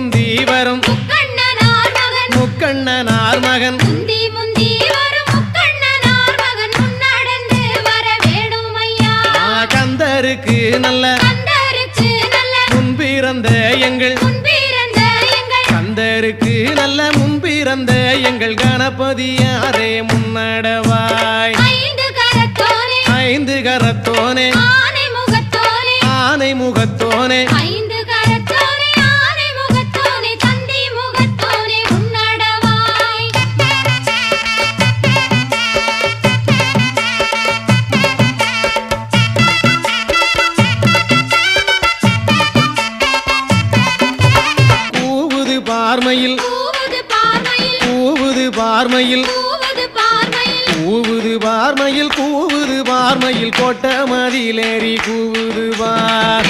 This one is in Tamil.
முந்தி வரும் முக்கண்ணனார் மகன் கந்தருக்கு நல்ல முன்பிறந்த எங்கள் கந்தருக்கு நல்ல முன்பிறந்த எங்கள் கணபதியாரே முன்னடவாய் ஐந்து கரத்தோனே ஆனை முகத்தோனே பார்மையில் கூவுது பார்மையில் கூவுது பார்மையில் கூவுது பார்மையில் கோட்ட மதிலேறி கூவுது பார்